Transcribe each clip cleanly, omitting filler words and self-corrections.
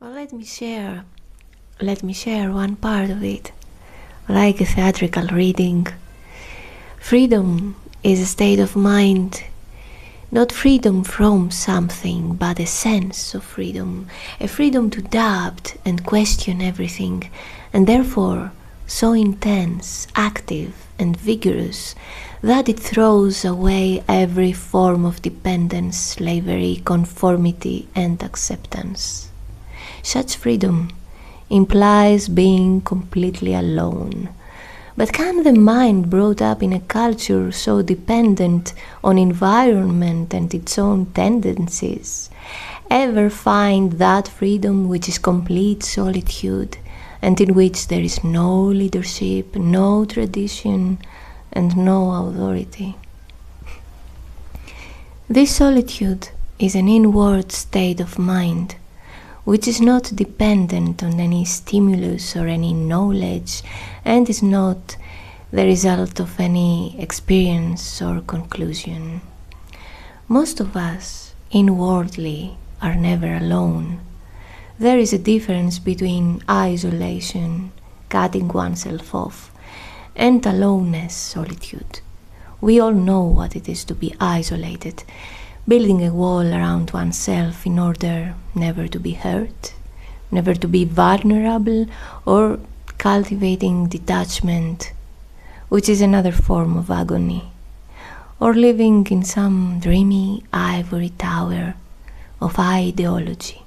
Well, let me share one part of it, like a theatrical reading. Freedom is a state of mind, not freedom from something, but a sense of freedom, a freedom to doubt and question everything, and therefore so intense, active, and vigorous that it throws away every form of dependence, slavery, conformity, and acceptance. Such freedom implies being completely alone. But can the mind brought up in a culture so dependent on environment and its own tendencies ever find that freedom which is complete solitude and in which there is no leadership, no tradition, and no authority? This solitude is an inward state of mind, which is not dependent on any stimulus or any knowledge, and is not the result of any experience or conclusion. Most of us, inwardly, are never alone. There is a difference between isolation, cutting oneself off, and aloneness, solitude. We all know what it is to be isolated, building a wall around oneself in order never to be hurt, never to be vulnerable, or cultivating detachment, which is another form of agony, or living in some dreamy ivory tower of ideology.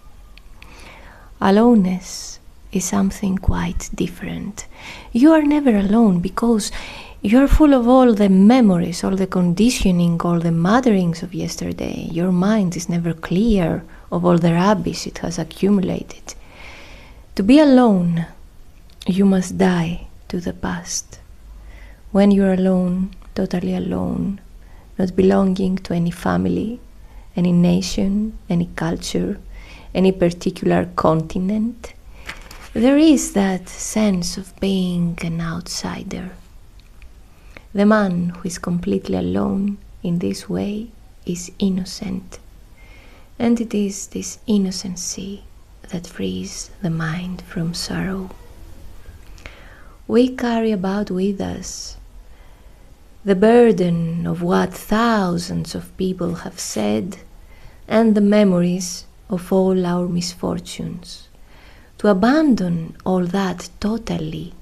Aloneness is something quite different. You are never alone because you are full of all the memories, all the conditioning, all the mutterings of yesterday. Your mind is never clear of all the rubbish it has accumulated. To be alone, you must die to the past. When you are alone, totally alone, not belonging to any family, any nation, any culture, any particular continent, there is that sense of being an outsider. The man who is completely alone in this way is innocent, and it is this innocency that frees the mind from sorrow. We carry about with us the burden of what thousands of people have said and the memories of all our misfortunes. To abandon all that totally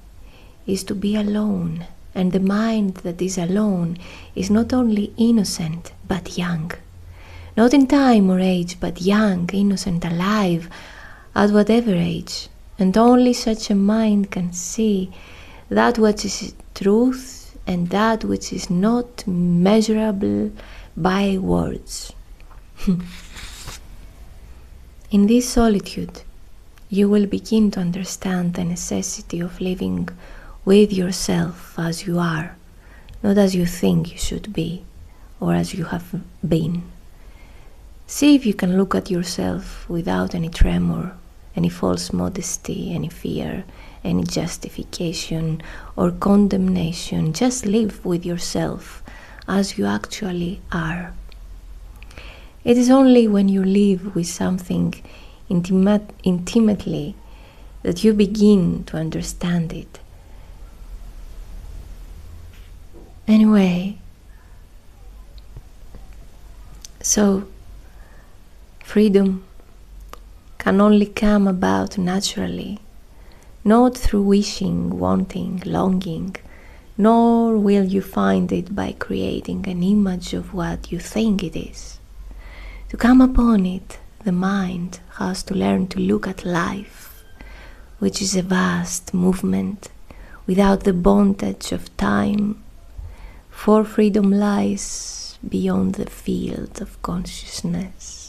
is to be alone. And the mind that is alone is not only innocent, but young. Not in time or age, but young, innocent, alive, at whatever age. And only such a mind can see that which is truth and that which is not measurable by words. In this solitude, you will begin to understand the necessity of living with yourself as you are, not as you think you should be or as you have been. See if you can look at yourself without any tremor, any false modesty, any fear, any justification or condemnation. Just live with yourself as you actually are. It is only when you live with something intimately that you begin to understand it. Anyway, so freedom can only come about naturally, not through wishing, wanting, longing, nor will you find it by creating an image of what you think it is. To come upon it, the mind has to learn to look at life, which is a vast movement without the bondage of time. For freedom lies beyond the field of consciousness.